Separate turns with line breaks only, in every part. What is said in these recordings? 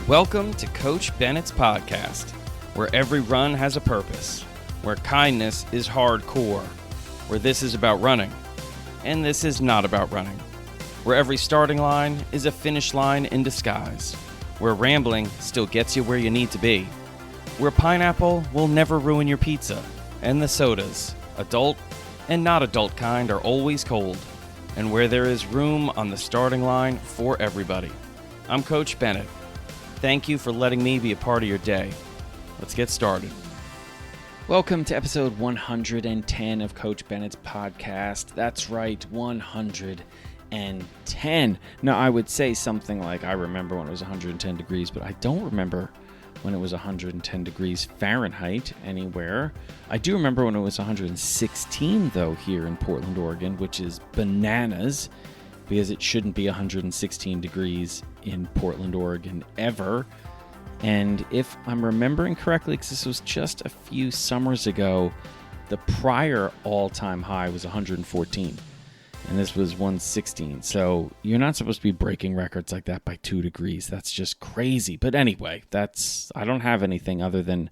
Welcome to Coach Bennett's podcast, where every run has a purpose, where kindness is hardcore, where this is about running, and this is not about running, where every starting line is a finish line in disguise, where rambling still gets you where you need to be, where pineapple will never ruin your pizza, and the sodas, adult and not adult kind, are always cold, and where there is room on the starting line for everybody. I'm Coach Bennett. Thank you for letting me be a part of your day. Let's get started.
Welcome to episode 110 of Coach Bennett's podcast. That's right, 110. Now, I would say something like, I remember when it was 110 degrees, but I don't remember when it was 110 degrees Fahrenheit anywhere. I do remember when it was 116, though, here in Portland, Oregon, which is bananas, because it shouldn't be 116 degrees in Portland, Oregon ever. And if I'm remembering correctly, because this was just a few summers ago, the prior all-time high was 114, and this was 116. So you're not supposed to be breaking records like that by 2 degrees. That's just crazy. But anyway, I don't have anything other than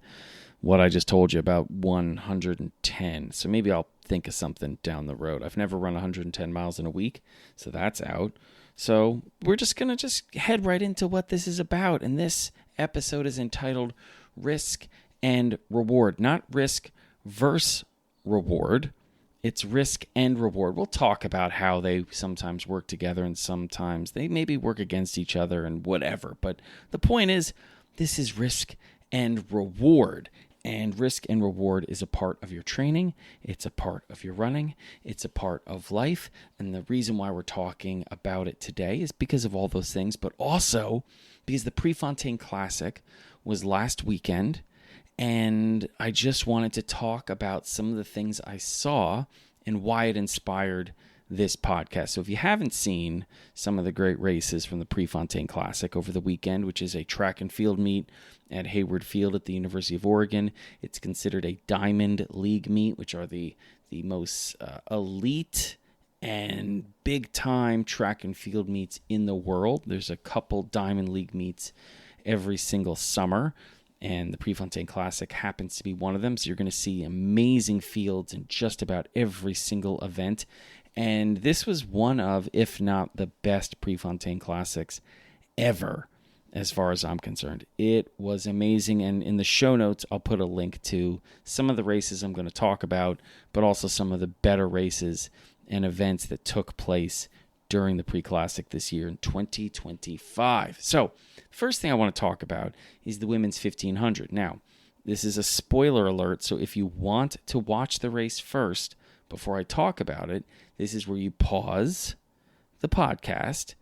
what I just told you about 110. So maybe I'll think of something down the road. I've never run 110 miles in a week, so that's out. So we're just going to head right into what this is about. And this episode is entitled Risk and Reward. Not risk versus reward. It's risk and reward. We'll talk about how they sometimes work together and sometimes they maybe work against each other and whatever. But the point is, this is risk and reward. And risk and reward is a part of your training. It's a part of your running. It's a part of life. And the reason why we're talking about it today is because of all those things, but also because the Prefontaine Classic was last weekend. And I just wanted to talk about some of the things I saw and why it inspired this podcast. So if you haven't seen some of the great races from the Prefontaine Classic over the weekend, which is a track and field meet at Hayward Field at the University of Oregon, it's considered a Diamond League meet, which are the most elite and big-time track and field meets in the world. There's a couple Diamond League meets every single summer, and the Prefontaine Classic happens to be one of them. So you're going to see amazing fields in just about every single event. And this was one of, if not the best Prefontaine Classics ever, as far as I'm concerned. It was amazing, and in the show notes, I'll put a link to some of the races I'm going to talk about, but also some of the better races and events that took place during the Pre-Classic this year in 2025. So, first thing I want to talk about is the women's 1500. Now, this is a spoiler alert, so if you want to watch the race first, before I talk about it, this is where you pause the podcast,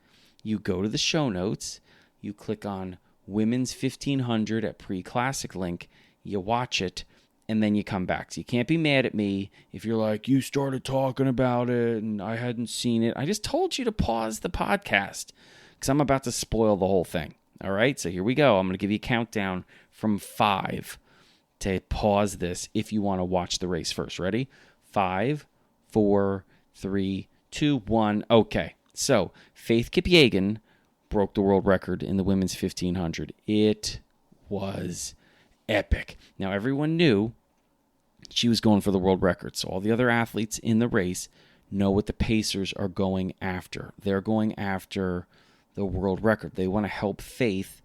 you go to the show notes, you click on Women's 1500 at Pre-Classic link, you watch it, and then you come back. So you can't be mad at me if you're like, you started talking about it and I hadn't seen it. I just told you to pause the podcast because I'm about to spoil the whole thing. All right, so here we go. I'm going to give you a countdown from 5 to pause this if you want to watch the race first. Ready? 5, 4, 3, 2, 1. Okay, so Faith Kipyegon broke the world record in the women's 1500. It was epic. Now, everyone knew she was going for the world record, so all the other athletes in the race know what the pacers are going after. They're going after the world record. They want to help Faith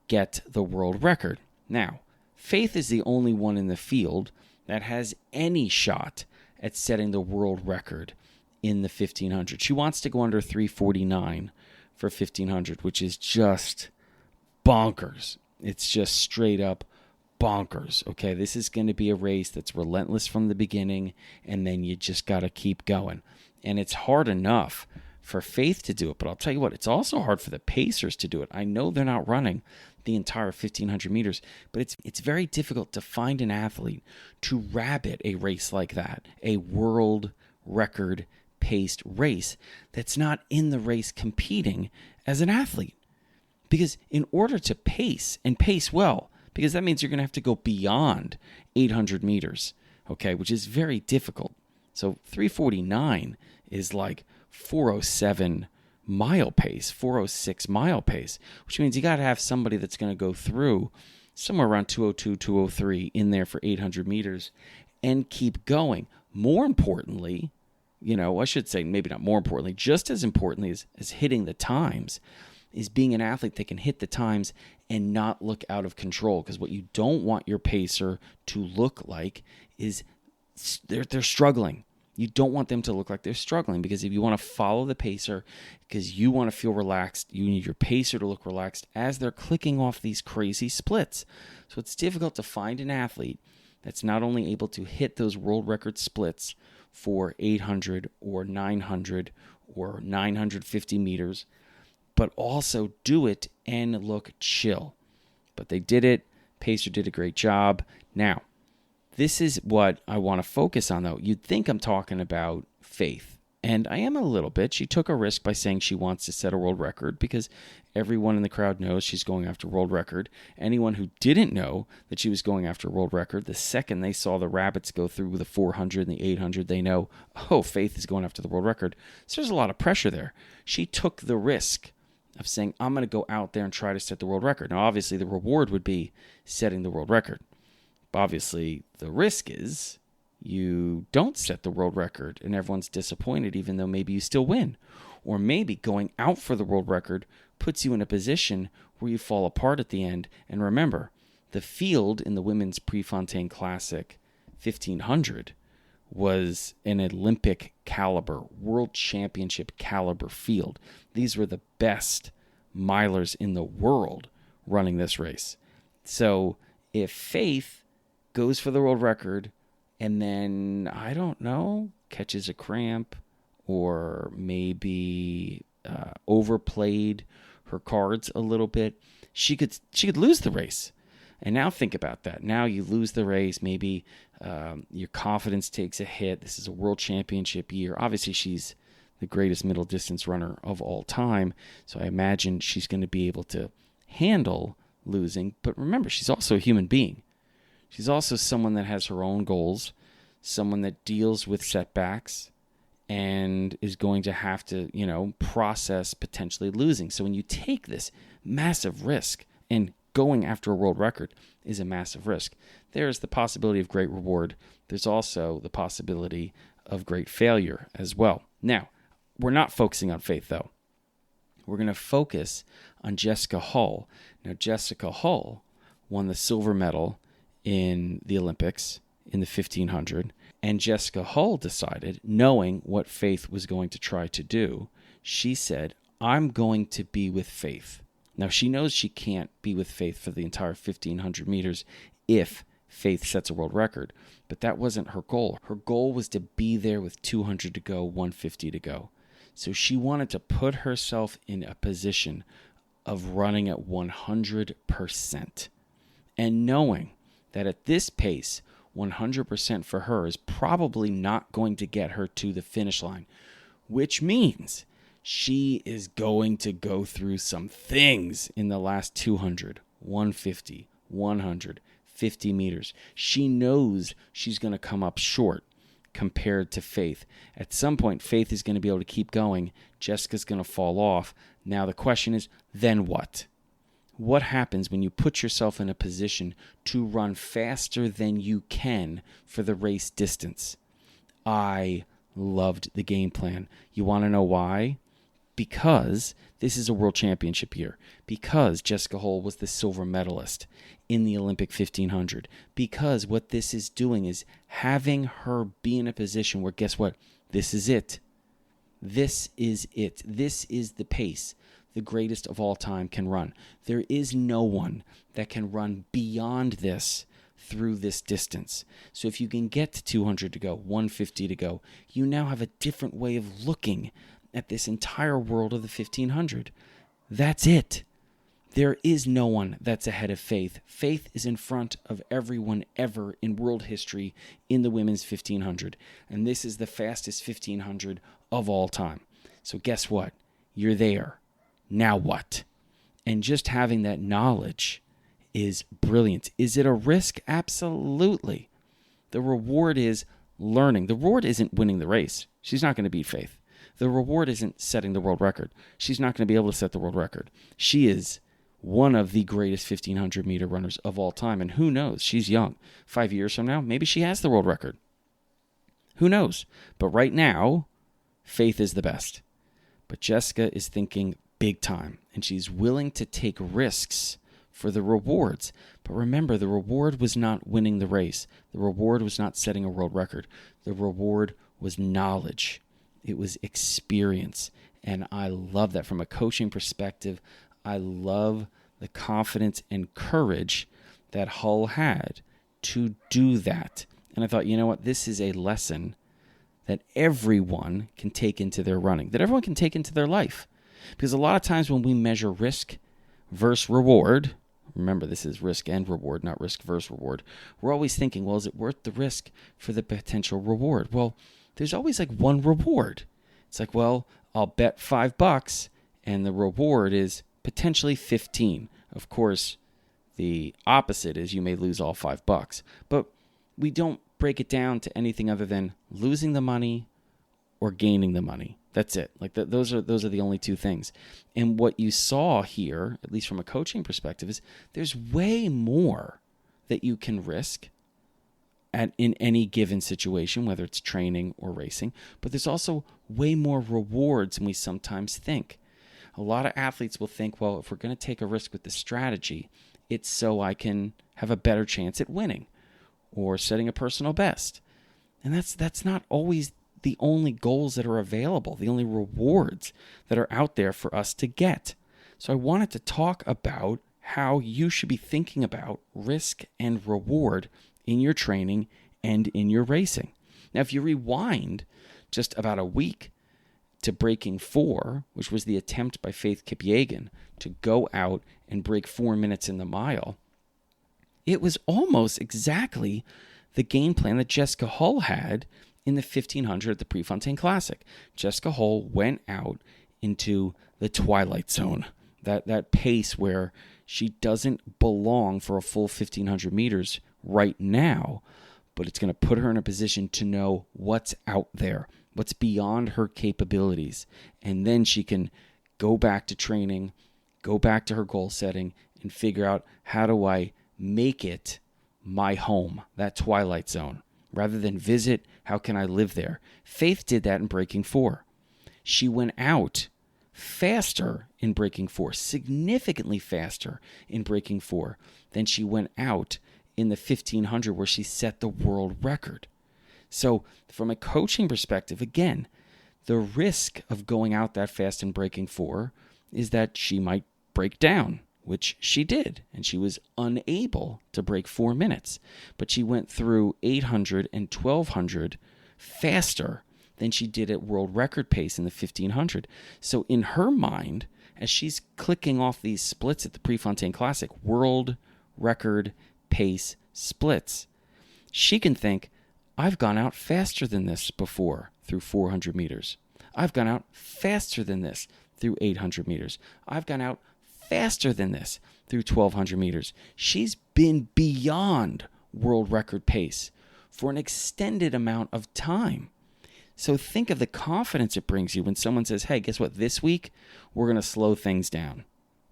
get the world record. Now, Faith is the only one in the field that has any shot at setting the world record in the 1500. She wants to go under 349 for 1500, which is just bonkers. It's just straight up bonkers. Okay, this is going to be a race that's relentless from the beginning, and then you just got to keep going. And it's hard enough for Faith to do it, but I'll tell you what, it's also hard for the pacers to do it. I know they're not running the entire 1500 meters, but it's very difficult to find an athlete to rabbit a race like that, a world record paced race that's not in the race competing as an athlete. Because in order to pace and pace well, because that means you're going to have to go beyond 800 meters, okay, which is very difficult. So 349 is like 407 mile pace, 4:06 mile pace, which means you got to have somebody that's going to go through somewhere around 2:02, 2:03 in there for 800 meters and keep going. More importantly, I should say maybe not more importantly, just as importantly as hitting the times is being an athlete that can hit the times and not look out of control. Because what you don't want your pacer to look like is they're struggling. You don't want them to look like they're struggling, because if you want to follow the pacer, because you want to feel relaxed, you need your pacer to look relaxed as they're clicking off these crazy splits. So it's difficult to find an athlete that's not only able to hit those world record splits for 800 or 900 or 950 meters, but also do it and look chill. But they did it. Pacer did a great job. Now, this is what I want to focus on, though. You'd think I'm talking about Faith, and I am a little bit. She took a risk by saying she wants to set a world record, because everyone in the crowd knows she's going after a world record. Anyone who didn't know that she was going after a world record, the second they saw the rabbits go through the 400 and the 800, they know, oh, Faith is going after the world record. So there's a lot of pressure there. She took the risk of saying, I'm going to go out there and try to set the world record. Now, obviously, the reward would be setting the world record. Obviously, the risk is you don't set the world record and everyone's disappointed, even though maybe you still win. Or maybe going out for the world record puts you in a position where you fall apart at the end. And remember, the field in the women's Prefontaine Classic 1500 was an Olympic caliber, world championship caliber field. These were the best milers in the world running this race. So if Faith goes for the world record and then, I don't know, catches a cramp or maybe overplayed her cards a little bit, she could lose the race. And now think about that. Now you lose the race. Maybe your confidence takes a hit. This is a world championship year. Obviously, she's the greatest middle distance runner of all time. So I imagine she's going to be able to handle losing. But remember, she's also a human being. She's also someone that has her own goals, someone that deals with setbacks and is going to have to, process potentially losing. So when you take this massive risk, and going after a world record is a massive risk, there's the possibility of great reward. There's also the possibility of great failure as well. Now, we're not focusing on Faith, though. We're going to focus on Jessica Hull. Now, Jessica Hull won the silver medal in the Olympics in the 1500, and Jessica Hull decided, knowing what Faith was going to try to do, she said, I'm going to be with Faith. Now, she knows she can't be with Faith for the entire 1,500 meters if Faith sets a world record, but that wasn't her goal. Her goal was to be there with 200 to go, 150 to go. So she wanted to put herself in a position of running at 100%. And knowing that at this pace, 100% for her is probably not going to get her to the finish line, which means she is going to go through some things in the last 200, 150, 100, 50 meters. She knows she's going to come up short compared to Faith. At some point, Faith is going to be able to keep going. Jessica's going to fall off. Now the question is, then what? What happens when you put yourself in a position to run faster than you can for the race distance? I loved the game plan. You want to know why? Because this is a world championship year. Because Jessica Hull was the silver medalist in the Olympic 1500. Because what this is doing is having her be in a position where, guess what? This is it. This is it. This is the pace the greatest of all time can run. There is no one that can run beyond this through this distance. So if you can get to 200 to go, 150 to go, you now have a different way of looking at this entire world of the 1500. That's it. There is no one that's ahead of Faith. Faith is in front of everyone ever in world history in the women's 1500. And this is the fastest 1500 of all time. So guess what? You're there. Now what? And just having that knowledge is brilliant. Is it a risk? Absolutely. The reward is learning. The reward isn't winning the race. She's not going to beat Faith. The reward isn't setting the world record. She's not going to be able to set the world record. She is one of the greatest 1,500-meter runners of all time. And who knows? She's young. 5 years from now, maybe she has the world record. Who knows? But right now, Faith is the best. But Jessica is thinking big time, and she's willing to take risks for the rewards. But remember, the reward was not winning the race. The reward was not setting a world record. The reward was knowledge. It was experience. And I love that. From a coaching perspective, I love the confidence and courage that Hull had to do that. And I thought, you know what? This is a lesson that everyone can take into their running, that everyone can take into their life. Because a lot of times when we measure risk versus reward, remember this is risk and reward, not risk versus reward, we're always thinking, well, is it worth the risk for the potential reward? Well, there's always like one reward. It's like, well, I'll bet $5 and the reward is potentially 15. Of course, the opposite is you may lose all $5. But we don't break it down to anything other than losing the money or gaining the money. That's it. Like those are the only two things. And what you saw here, at least from a coaching perspective, is there's way more that you can risk in any given situation, whether it's training or racing. But there's also way more rewards than we sometimes think. A lot of athletes will think, well, if we're going to take a risk with the strategy, it's so I can have a better chance at winning or setting a personal best. And that's not always the only goals that are available, the only rewards that are out there for us to get. So I wanted to talk about how you should be thinking about risk and reward in your training and in your racing. Now, if you rewind just about a week to breaking 4, which was the attempt by Faith Kipyegon to go out and break 4 minutes in the mile, it was almost exactly the game plan that Jessica Hull had in the 1,500 at the Prefontaine Classic. Jessica Hull went out into the twilight zone, that pace where she doesn't belong for a full 1,500 meters right now, but it's going to put her in a position to know what's out there, what's beyond her capabilities. And then she can go back to training, go back to her goal setting, and figure out, how do I make it my home, that twilight zone? Rather than visit, how can I live there? Faith did that in breaking 4. She went out faster in breaking 4, significantly faster in breaking 4 than she went out in the 1,500 where she set the world record. So from a coaching perspective, again, the risk of going out that fast and breaking 4 is that she might break down, which she did, and she was unable to break 4 minutes. But she went through 800 and 1,200 faster than she did at world record pace in the 1,500. So in her mind, as she's clicking off these splits at the Prefontaine Classic, world record pace splits, she can think, I've gone out faster than this before through 400 meters. I've gone out faster than this through 800 meters. I've gone out faster than this through 1,200 meters. She's been beyond world record pace for an extended amount of time. So think of the confidence it brings you when someone says, hey, guess what? This week, we're going to slow things down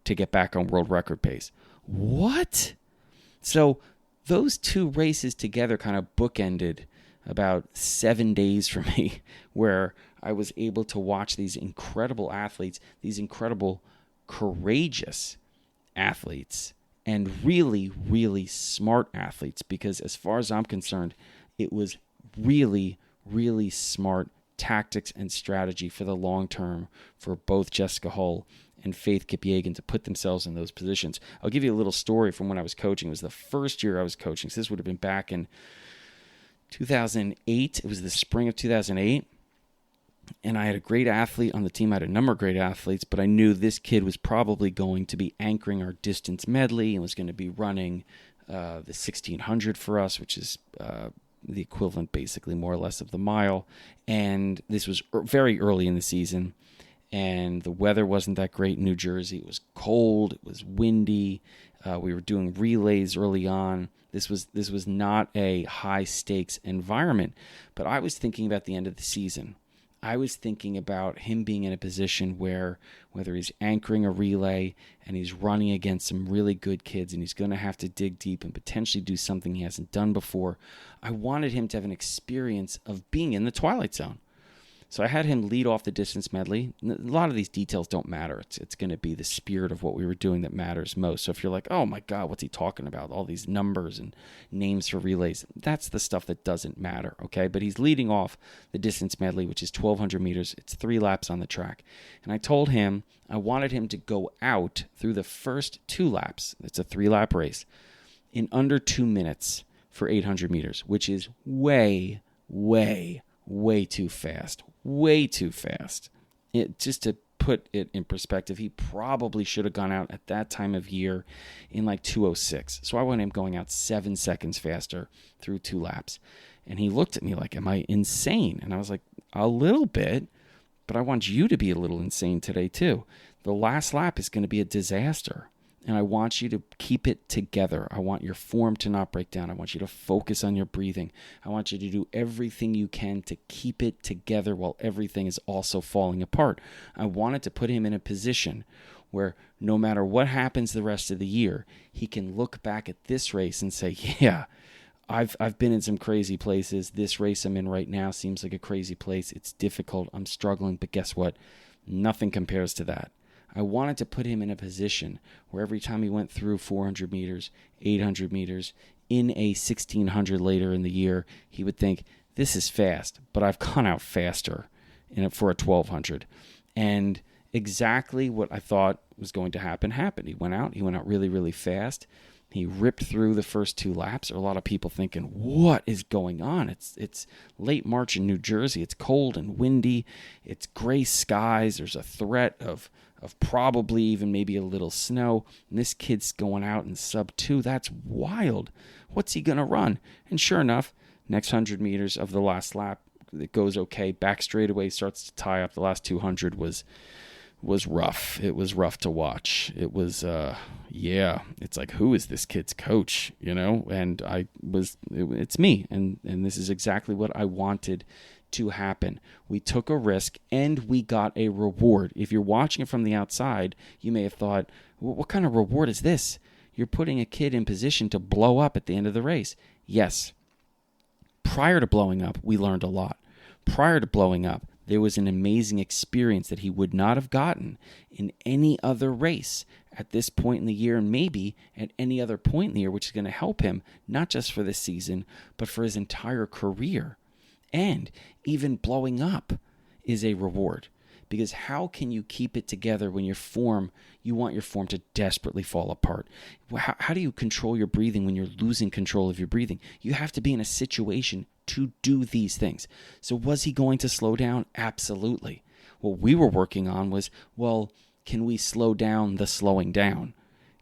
to get back on world record pace. What? So those two races together kind of bookended about 7 days for me, where I was able to watch these incredible athletes, these incredible courageous athletes, and really, really smart athletes, because as far as I'm concerned, it was really, really smart tactics and strategy for the long term for both Jessica Hull and Faith Kipyegon to put themselves in those positions. I'll give you a little story from when I was coaching. It was the first year I was coaching. So this would have been back in 2008. It was the spring of 2008. And I had a great athlete on the team. I had a number of great athletes, but I knew this kid was probably going to be anchoring our distance medley and was going to be running the 1,600 for us, which is the equivalent basically more or less of the mile. And this was very early in the season, and the weather wasn't that great in New Jersey. It was cold. It was windy. We were doing relays early on. This was not a high-stakes environment, but I was thinking about the end of the season. I was thinking about him being in a position where, whether he's anchoring a relay and he's running against some really good kids and he's going to have to dig deep and potentially do something he hasn't done before, I wanted him to have an experience of being in the twilight zone. So I had him lead off the distance medley. A lot of these details don't matter. It's going to be the spirit of what we were doing that matters most. So if you're like, oh my God, what's he talking about? All these numbers and names for relays. That's the stuff that doesn't matter, okay? But he's leading off the distance medley, which is 1,200 meters. It's 3 laps on the track. And I told him I wanted him to go out through the first 2 laps. It's a 3-lap race in under 2 minutes for 800 meters, which is way too fast. Way too fast. Just to put it in perspective, he probably should have gone out at that time of year in like 2:06. So I want him going out 7 seconds faster through 2 laps. And he looked at me like, am I insane? And I was like, a little bit, but I want you to be a little insane today too. The last lap is going to be a disaster. And I want you to keep it together. I want your form to not break down. I want you to focus on your breathing. I want you to do everything you can to keep it together while everything is also falling apart. I wanted to put him in a position where no matter what happens the rest of the year, he can look back at this race and say, yeah, I've been in some crazy places. This race I'm in right now seems like a crazy place. It's difficult. I'm struggling. But guess what? Nothing compares to that. I wanted to put him in a position where every time he went through 400 meters, 800 meters, in a 1600 later in the year, he would think, this is fast, but I've gone out faster for a 1200. And exactly what I thought was going to happen happened. He went out really, really fast. He ripped through the first 2 laps. There are a lot of people thinking, what is going on? It's late March in New Jersey. It's cold and windy. It's gray skies. There's a threat of probably even maybe a little snow. And this kid's going out in sub 2. That's wild. What's he going to run? And sure enough, next 100 meters of the last lap, it goes okay. Back straightaway starts to tie up. The last 200 was rough. It was rough to watch. It was, it's like, who is this kid's coach, And it's me. And this is exactly what I wanted to happen. We took a risk and we got a reward. If you're watching it from the outside, you may have thought, what kind of reward is this? You're putting a kid in position to blow up at the end of the race. Yes. Prior to blowing up, we learned a lot. Prior to blowing up, there was an amazing experience that he would not have gotten in any other race at this point in the year, and maybe at any other point in the year, which is going to help him not just for this season, but for his entire career. And even blowing up is a reward, because how can you keep it together when you want your form to desperately fall apart? How do you control your breathing when you're losing control of your breathing? You have to be in a situation to do these things. So was he going to slow down? Absolutely. What we were working on was, can we slow down the slowing down?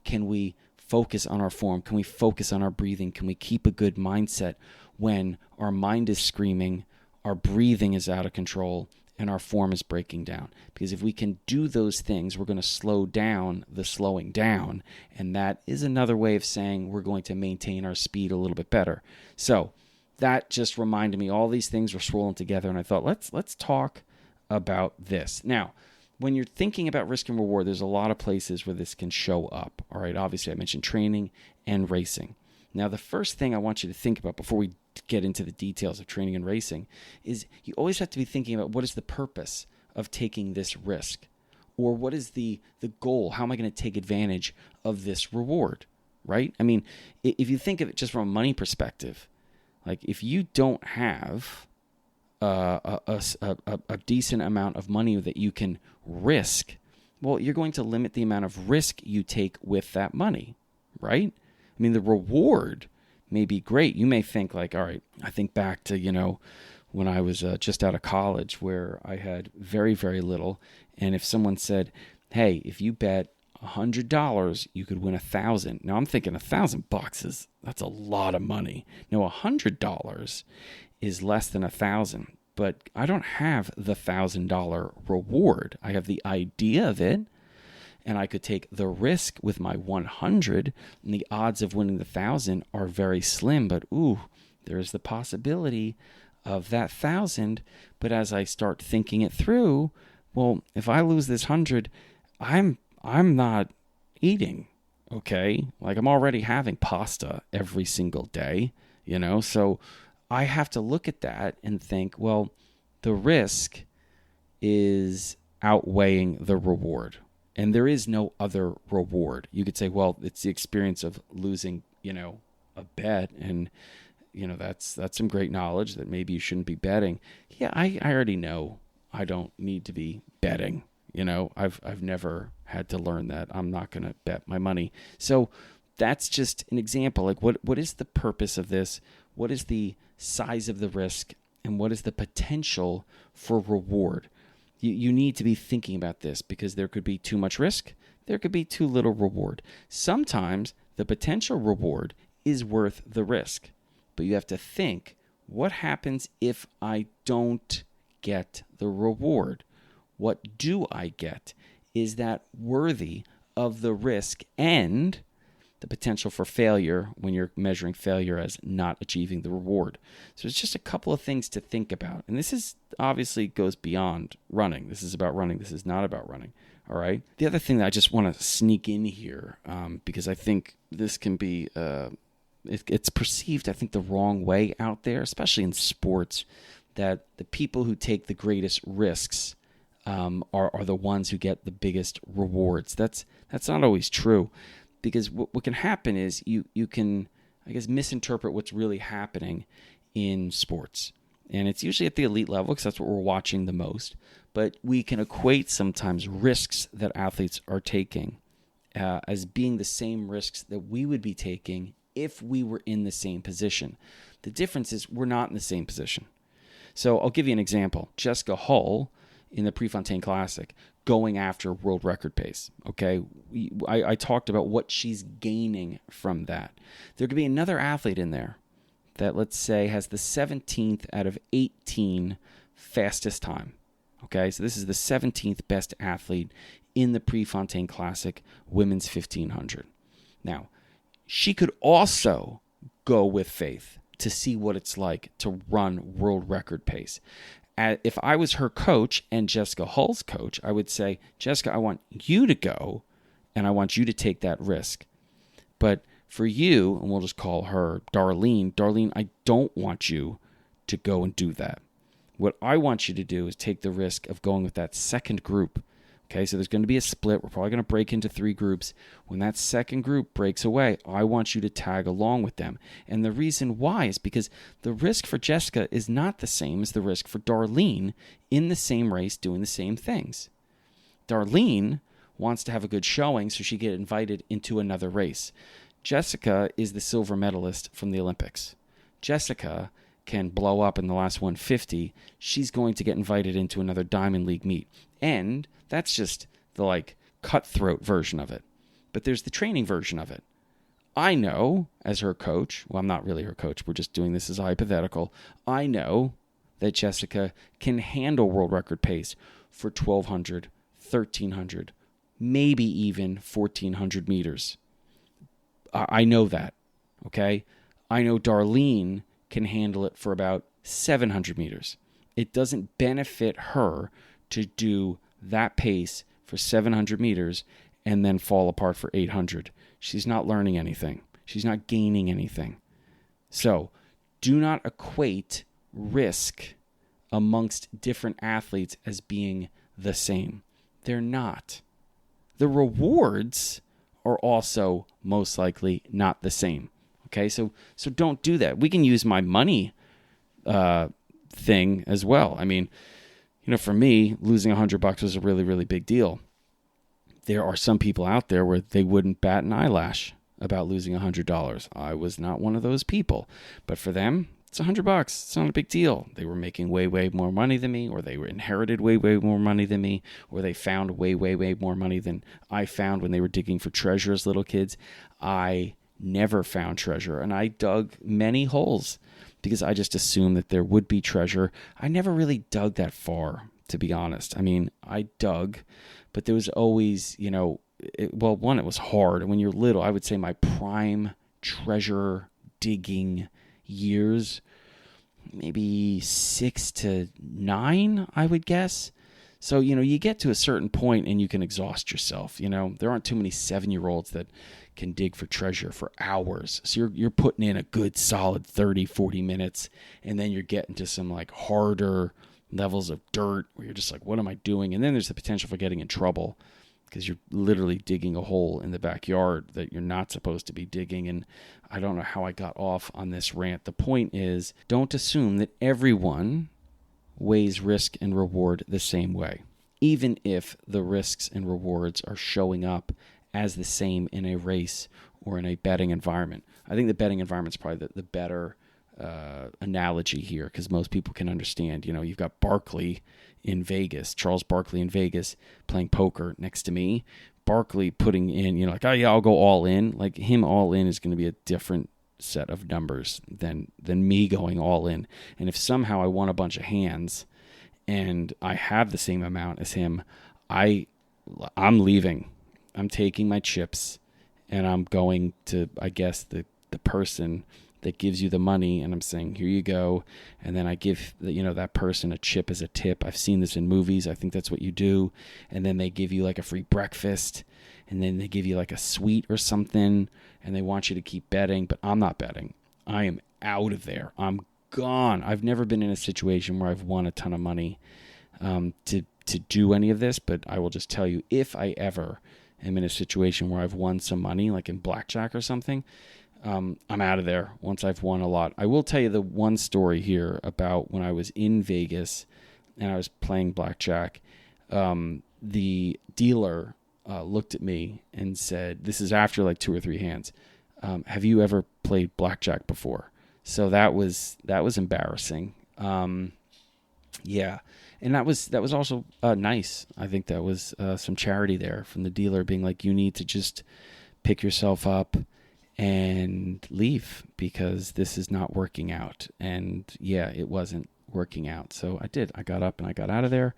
Can we focus on our form? Can we focus on our breathing? Can we keep a good mindset when our mind is screaming, our breathing is out of control, and our form is breaking down? Because if we can do those things, we're going to slow down the slowing down, and that is another way of saying we're going to maintain our speed a little bit better. So that just reminded me, all these things were swirling together, and I thought, let's talk about this. Now, when you're thinking about risk and reward, there's a lot of places where this can show up. All right, obviously I mentioned training and racing. Now, the first thing I want you to think about before we get into the details of training and racing is you always have to be thinking about, what is the purpose of taking this risk? Or what is the goal? How am I going to take advantage of this reward, right? I mean, if you think of it just from a money perspective, like if you don't have a decent amount of money that you can risk, well, you're going to limit the amount of risk you take with that money, right? I mean, the reward may be great. You may think like, all right, I think back to, when I was just out of college where I had very, very little. And if someone said, hey, if you bet $100, you could win 1,000. Now I'm thinking $1,000 that's a lot of money. Now $100 is less than 1,000, but I don't have the $1,000 reward. I have the idea of it, and I could take the risk with my 100, and the odds of winning the 1,000 are very slim, but there's the possibility of that 1,000. But as I start thinking it through, well, if I lose this 100, I'm not eating, okay? Like, I'm already having pasta every single day, So I have to look at that and think, well, the risk is outweighing the reward. And there is no other reward. You could say, well, it's the experience of losing, a bet, and that's some great knowledge that maybe you shouldn't be betting. Yeah, I already know I don't need to be betting. I've never had to learn that. I'm not going to bet my money. So that's just an example. Like, what is the purpose of this? What is the size of the risk? And what is the potential for reward? You need to be thinking about this, because there could be too much risk. There could be too little reward. Sometimes the potential reward is worth the risk. But you have to think, what happens if I don't get the reward? What do I get? Is that worthy of the risk and the potential for failure when you're measuring failure as not achieving the reward? So it's just a couple of things to think about. And this is obviously goes beyond running. This is about running. This is not about running. All right. The other thing that I just want to sneak in here, because I think this can be, it's perceived, I think, the wrong way out there, especially in sports, that the people who take the greatest risks are the ones who get the biggest rewards. That's not always true, because what can happen is you can, I guess, misinterpret what's really happening in sports. And it's usually at the elite level, because that's what we're watching the most. But we can equate sometimes risks that athletes are taking as being the same risks that we would be taking if we were in the same position. The difference is we're not in the same position. So I'll give you an example. Jessica Hull in the Prefontaine Classic going after world record pace. Okay, I talked about what she's gaining from that. There could be another athlete in there that, let's say, has the 17th out of 18 fastest time. Okay, so this is the 17th best athlete in the Prefontaine Classic women's 1500. Now, she could also go with Faith to see what it's like to run world record pace. If I was her coach and Jessica Hull's coach, I would say, Jessica, I want you to go, and I want you to take that risk. But for you, and we'll just call her Darlene, I don't want you to go and do that. What I want you to do is take the risk of going with that second group. Okay, so there's going to be a split. We're probably going to break into 3 groups. When that second group breaks away, I want you to tag along with them. And the reason why is because the risk for Jessica is not the same as the risk for Darlene in the same race doing the same things. Darlene wants to have a good showing so she get invited into another race. Jessica is the silver medalist from the Olympics. Jessica can blow up in the last 150. She's going to get invited into another Diamond League meet. And that's just the cutthroat version of it. But there's the training version of it. I know, as her coach, well, I'm not really her coach, we're just doing this as a hypothetical. I know that Jessica can handle world record pace for 1,200, 1,300, maybe even 1,400 meters. I know that, okay? I know Darlene can handle it for about 700 meters. It doesn't benefit her to do that pace for 700 meters and then fall apart for 800. She's not learning anything. She's not gaining anything. So do not equate risk amongst different athletes as being the same. They're not. The rewards are also most likely not the same. Okay, so don't do that. We can use my money thing as well. I mean, for me, losing $100 was a really, really big deal. There are some people out there where they wouldn't bat an eyelash about losing $100. I was not one of those people. But for them, it's $100. It's not a big deal. They were making way, way more money than me, or they were inherited way, way more money than me, or they found way, way, way more money than I found when they were digging for treasure as little kids. I never found treasure, and I dug many holes because I just assumed that there would be treasure. I never really dug that far, to be honest. I mean, I dug, but there was always, it was hard. And when you're little, I would say my prime treasure digging years maybe 6 to 9, I would guess. So, you get to a certain point and you can exhaust yourself. There aren't too many 7-year-olds that can dig for treasure for hours. So you're putting in a good solid 30, 40 minutes, and then you're getting to some like harder levels of dirt where you're just like, what am I doing? And then there's the potential for getting in trouble because you're literally digging a hole in the backyard that you're not supposed to be digging. And I don't know how I got off on this rant. The point is, don't assume that everyone weighs risk and reward the same way, even if the risks and rewards are showing up as the same in a race or in a betting environment. I think the betting environment is probably the better analogy here, because most people can understand. You've got Barkley in Vegas, Charles Barkley in Vegas, playing poker next to me. Barkley putting in, like, oh yeah, I'll go all in. Like, him all in is going to be a different set of numbers than me going all in. And if somehow I won a bunch of hands and I have the same amount as him, I'm leaving. I'm taking my chips and I'm going to, I guess, the person that gives you the money, and I'm saying, here you go. And then I give that person a chip as a tip. I've seen this in movies. I think that's what you do. And then they give you like a free breakfast, and then they give you like a sweet or something, and they want you to keep betting, but I'm not betting. I am out of there. I'm gone. I've never been in a situation where I've won a ton of money to do any of this, but I will just tell you, if I ever am in a situation where I've won some money, like in blackjack or something, I'm out of there once I've won a lot. I will tell you the one story here about when I was in Vegas and I was playing blackjack. The dealer looked at me and said, this is after like 2 or 3 hands, have you ever played blackjack before? So that was embarrassing. Yeah. And that was also nice. I think that was some charity there from the dealer being like, you need to just pick yourself up and leave because this is not working out. And yeah, it wasn't working out. So I did. I got up and I got out of there,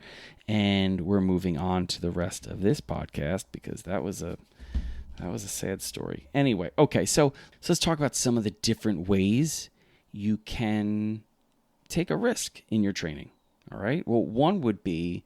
and we're moving on to the rest of this podcast because that was a sad story. Anyway, okay, so let's talk about some of the different ways you can take a risk in your training. All right. Well, one would be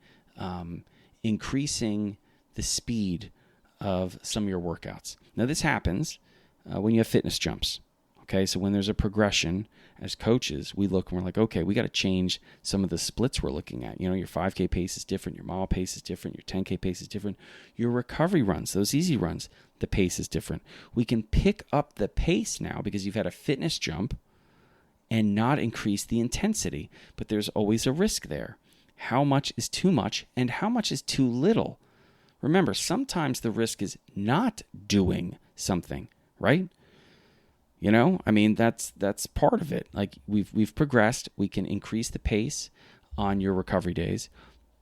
increasing the speed of some of your workouts. Now, this happens when you have fitness jumps. Okay, so when there's a progression, as coaches, we look and we're like, okay, we got to change some of the splits we're looking at. Your 5K pace is different, your mile pace is different, your 10K pace is different, your recovery runs, those easy runs, the pace is different. We can pick up the pace now because you've had a fitness jump and not increase the intensity, but there's always a risk there. How much is too much and how much is too little? Remember, sometimes the risk is not doing something, right? That's part of it. Like we've progressed. We can increase the pace on your recovery days,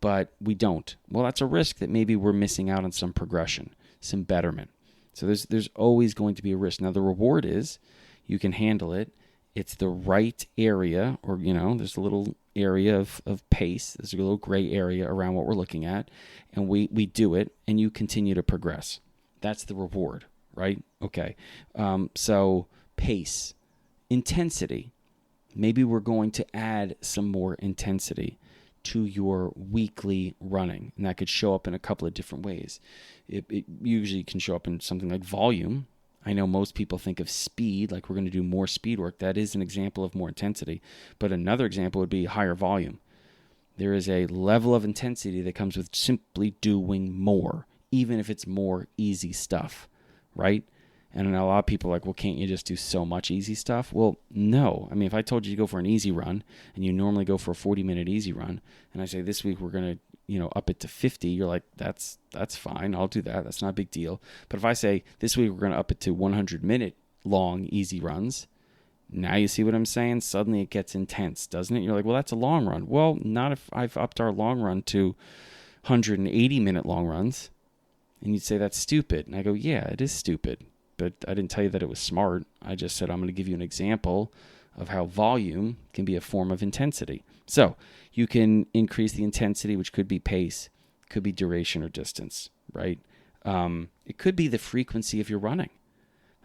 but we don't. Well, that's a risk that maybe we're missing out on some progression, some betterment. So there's always going to be a risk. Now the reward is you can handle it. It's the right area, or there's a little area of pace. There's a little gray area around what we're looking at, and we do it, and you continue to progress. That's the reward, right? Okay. So pace, intensity. Maybe we're going to add some more intensity to your weekly running, and that could show up in a couple of different ways. It usually can show up in something like volume. I know most people think of speed, like we're going to do more speed work. That is an example of more intensity. But another example would be higher volume. There is a level of intensity that comes with simply doing more, even if it's more easy stuff, right? And a lot of people are like, well, can't you just do so much easy stuff? Well, no. I mean, if I told you to go for an easy run and you normally go for a 40-minute easy run, and I say this week we're going to up it to 50, you're like, that's fine. I'll do that. That's not a big deal. But if I say this week we're going to up it to 100-minute long easy runs, now you see what I'm saying? Suddenly it gets intense, doesn't it? You're like, well, that's a long run. Well, not if I've upped our long run to 180-minute long runs. And you'd say that's stupid. And I go, yeah, it is stupid. But I didn't tell you that it was smart. I just said I'm going to give you an example of how volume can be a form of intensity. So you can increase the intensity, which could be pace, could be duration or distance, right? It could be the frequency of your running.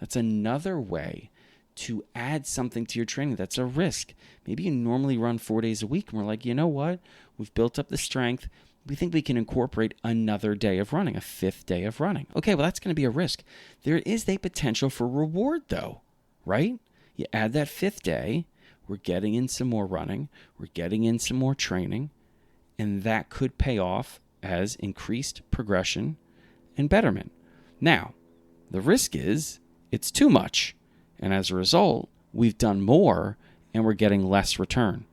That's another way to add something to your training that's a risk. Maybe you normally run 4 days a week, and we're like, you know what? We've built up the strength. We think we can incorporate another day of running, a 5th day of running. Okay, well, that's going to be a risk. There is a potential for reward, though, right? You add that 5th day, we're getting in some more running, we're getting in some more training, and that could pay off as increased progression and betterment. Now, the risk is it's too much, and as a result, we've done more and we're getting less return.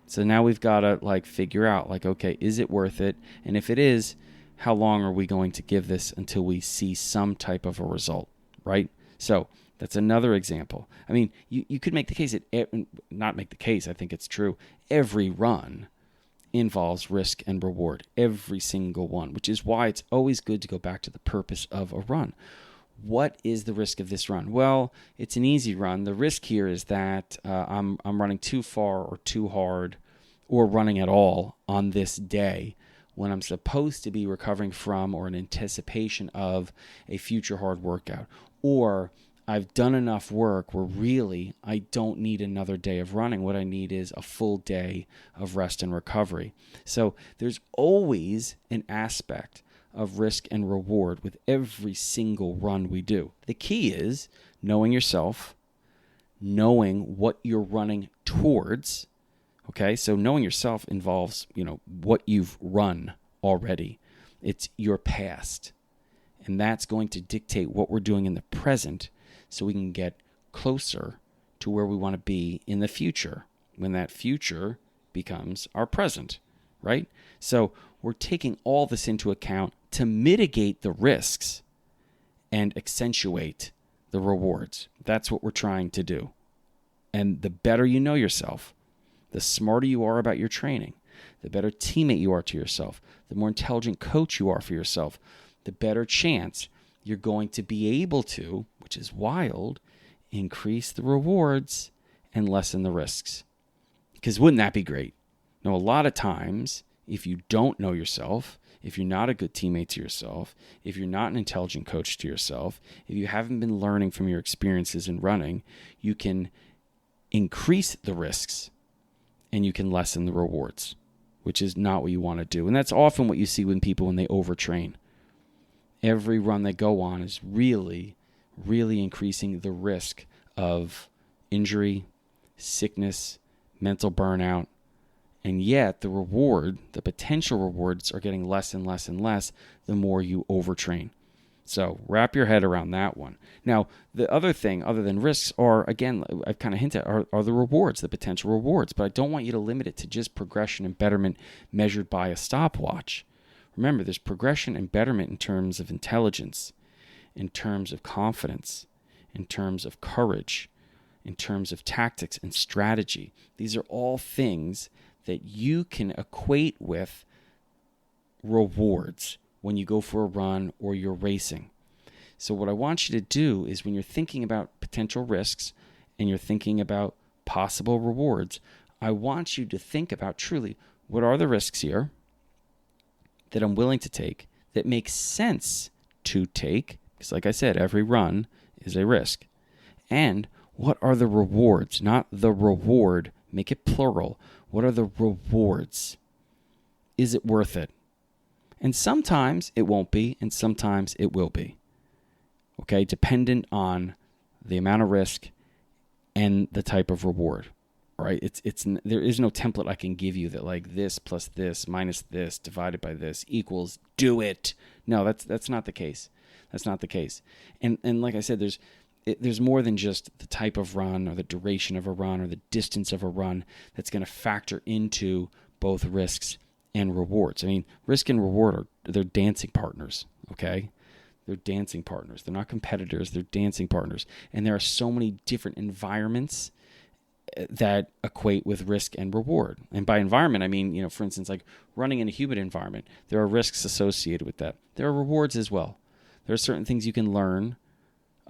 So now we've got to figure out okay, is it worth it? And if it is, how long are we going to give this until we see some type of a result, right? So that's another example. I mean, you could make the case not make the case, I think it's true. Every run involves risk and reward, every single one, which is why it's always good to go back to the purpose of a run. What is the risk of this run? Well, it's an easy run. The risk here is that I'm running too far or too hard or running at all on this day when I'm supposed to be recovering from or in anticipation of a future hard workout. Or I've done enough work where really I don't need another day of running. What I need is a full day of rest and recovery. So there's always an aspect of risk and reward with every single run we do. The key is knowing yourself, knowing what you're running towards. Okay, so knowing yourself involves, what you've run already. It's your past. And that's going to dictate what we're doing in the present so we can get closer to where we want to be in the future when that future becomes our present, right? So we're taking all this into account to mitigate the risks and accentuate the rewards. That's what we're trying to do. And the better you know yourself, the smarter you are about your training, the better teammate you are to yourself, the more intelligent coach you are for yourself, the better chance you're going to be able to, which is wild, increase the rewards and lessen the risks. Because wouldn't that be great? Now, a lot of times, if you don't know yourself, if you're not a good teammate to yourself, if you're not an intelligent coach to yourself, if you haven't been learning from your experiences in running, you can increase the risks and you can lessen the rewards, which is not what you want to do. And that's often what you see when they overtrain. Every run they go on is really, really increasing the risk of injury, sickness, mental burnout, and yet the reward, the potential rewards are getting less and less and less the more you overtrain. So wrap your head around that one. Now, the other thing, other than risks, are, again, I've kind of hinted, are the rewards, the potential rewards. But I don't want you to limit it to just progression and betterment measured by a stopwatch. Remember, there's progression and betterment in terms of intelligence, in terms of confidence, in terms of courage, in terms of tactics and strategy. These are all things that you can equate with rewards when you go for a run or you're racing. So what I want you to do is when you're thinking about potential risks and you're thinking about possible rewards, I want you to think about truly, what are the risks here that I'm willing to take, that makes sense to take? Because like I said, every run is a risk. And what are the rewards? Not the reward, make it plural. What are the rewards? Is it worth it? And sometimes it won't be, and sometimes it will be. Okay, dependent on the amount of risk and the type of reward. Right? There is no template I can give you that like this plus this minus this divided by this equals do it. No, that's not the case. That's not the case. And like I said, there's more than just the type of run or the duration of a run or the distance of a run that's going to factor into both risks and rewards. I mean, risk and reward they're dancing partners, okay? They're dancing partners. They're not competitors. They're dancing partners. And there are so many different environments that equate with risk and reward. And by environment, I mean, for instance, like running in a humid environment, there are risks associated with that. There are rewards as well. There are certain things you can learn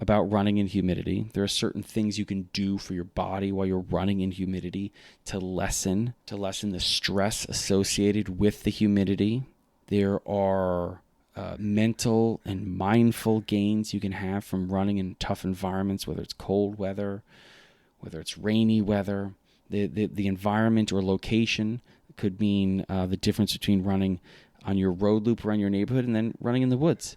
about running in humidity. There are certain things you can do for your body while you're running in humidity to lessen the stress associated with the humidity. There are mental and mindful gains you can have from running in tough environments, whether it's cold weather, whether it's rainy weather. The environment or location could mean the difference between running on your road loop around your neighborhood and then running in the woods.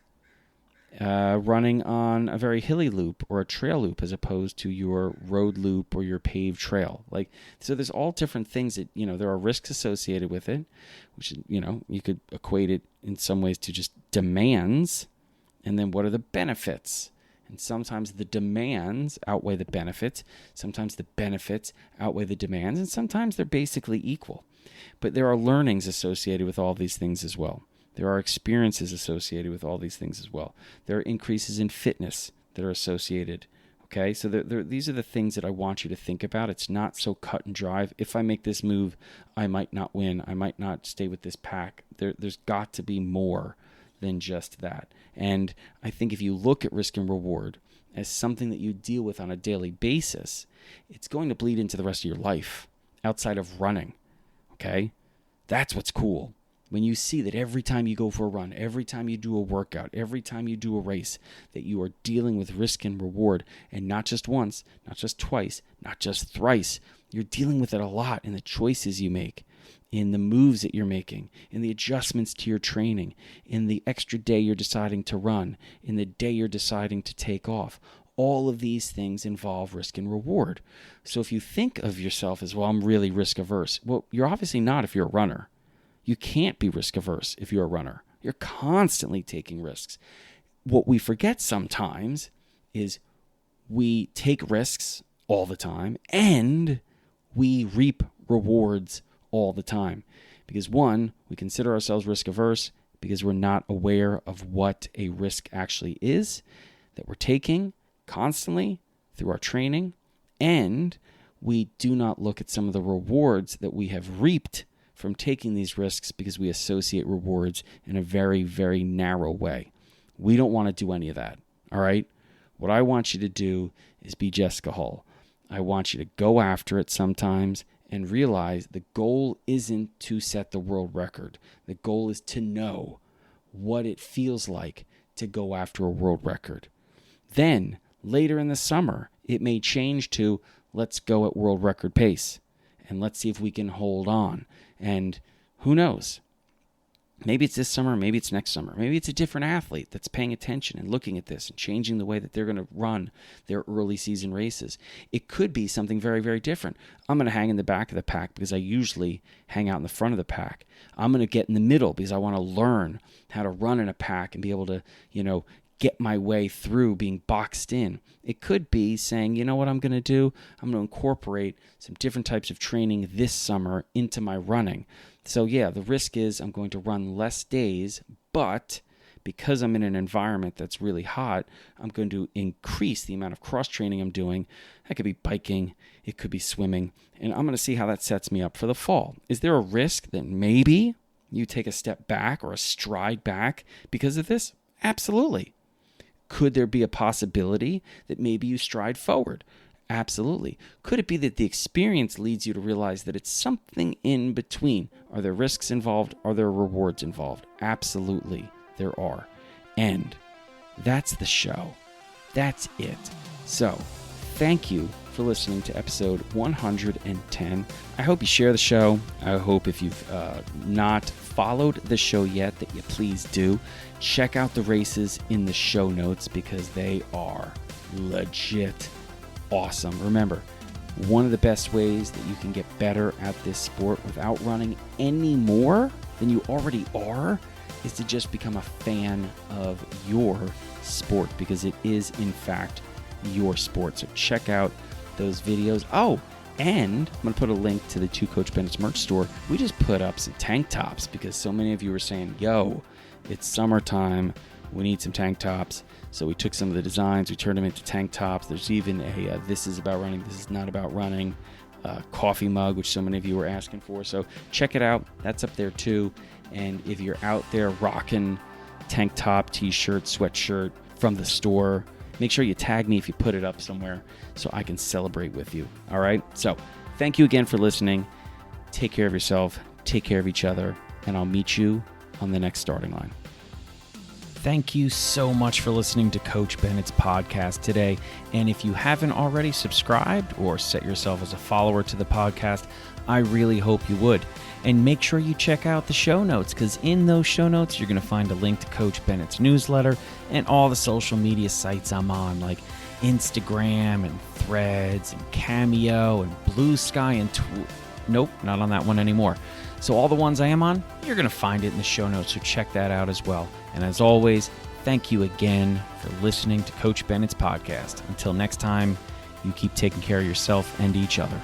Running on a very hilly loop or a trail loop as opposed to your road loop or your paved trail. So there's all different things that, there are risks associated with it, which, you could equate it in some ways to just demands. And then what are the benefits? And sometimes the demands outweigh the benefits. Sometimes the benefits outweigh the demands. And sometimes they're basically equal. But there are learnings associated with all these things as well. There are experiences associated with all these things as well. There are increases in fitness that are associated. Okay, so these are the things that I want you to think about. It's not so cut and dry. If I make this move, I might not win. I might not stay with this pack. There's got to be more than just that. And I think if you look at risk and reward as something that you deal with on a daily basis, it's going to bleed into the rest of your life outside of running. Okay, that's what's cool. When you see that every time you go for a run, every time you do a workout, every time you do a race, that you are dealing with risk and reward, and not just once, not just twice, not just thrice. You're dealing with it a lot in the choices you make, in the moves that you're making, in the adjustments to your training, in the extra day you're deciding to run, in the day you're deciding to take off. All of these things involve risk and reward. So if you think of yourself as, well, I'm really risk averse. Well, you're obviously not if you're a runner. You can't be risk averse if you're a runner. You're constantly taking risks. What we forget sometimes is we take risks all the time and we reap rewards all the time. Because one, we consider ourselves risk averse because we're not aware of what a risk actually is that we're taking constantly through our training. And we do not look at some of the rewards that we have reaped from taking these risks because we associate rewards in a very, very narrow way. We don't want to do any of that, all right? What I want you to do is be Jessica Hull. I want you to go after it sometimes and realize the goal isn't to set the world record. The goal is to know what it feels like to go after a world record. Then, later in the summer, it may change to let's go at world record pace and let's see if we can hold on. And who knows? Maybe it's this summer, maybe it's next summer. Maybe it's a different athlete that's paying attention and looking at this and changing the way that they're going to run their early season races. It could be something very, very different. I'm going to hang in the back of the pack because I usually hang out in the front of the pack. I'm going to get in the middle because I want to learn how to run in a pack and be able to, get my way through being boxed in. It could be saying, you know what I'm going to do? I'm going to incorporate some different types of training this summer into my running. So yeah, the risk is I'm going to run less days, but because I'm in an environment that's really hot, I'm going to increase the amount of cross-training I'm doing. That could be biking, it could be swimming, and I'm going to see how that sets me up for the fall. Is there a risk that maybe you take a step back or a stride back because of this? Absolutely. Could there be a possibility that maybe you stride forward? Absolutely. Could it be that the experience leads you to realize that it's something in between? Are there risks involved? Are there rewards involved? Absolutely, there are. And that's the show. That's it. So, thank you for listening to episode 110. I hope you share the show. I hope if you've not followed the show yet that you please do. Check out the races in the show notes because they are legit awesome. Remember, one of the best ways that you can get better at this sport without running any more than you already are is to just become a fan of your sport because it is, in fact, your sport. So check out those videos. Oh, and I'm going to put a link to the To Coach Bennett's merch store. We just put up some tank tops because so many of you were saying, yo, it's summertime. We need some tank tops. So we took some of the designs, we turned them into tank tops. There's even a this is about running, this is not about running coffee mug, which so many of you were asking for. So check it out. That's up there too. And if you're out there rocking tank top, t-shirt, sweatshirt from the store, make sure you tag me if you put it up somewhere so I can celebrate with you. All right? So thank you again for listening. Take care of yourself. Take care of each other. And I'll meet you on the next starting line. Thank you so much for listening to Coach Bennett's podcast today. And if you haven't already subscribed or set yourself as a follower to the podcast, I really hope you would. And make sure you check out the show notes, because in those show notes, you're going to find a link to Coach Bennett's newsletter and all the social media sites I'm on, like Instagram and Threads and Cameo and Blue Sky and Nope, not on that one anymore. So all the ones I am on, you're going to find it in the show notes, so check that out as well. And as always, thank you again for listening to Coach Bennett's podcast. Until next time, you keep taking care of yourself and each other.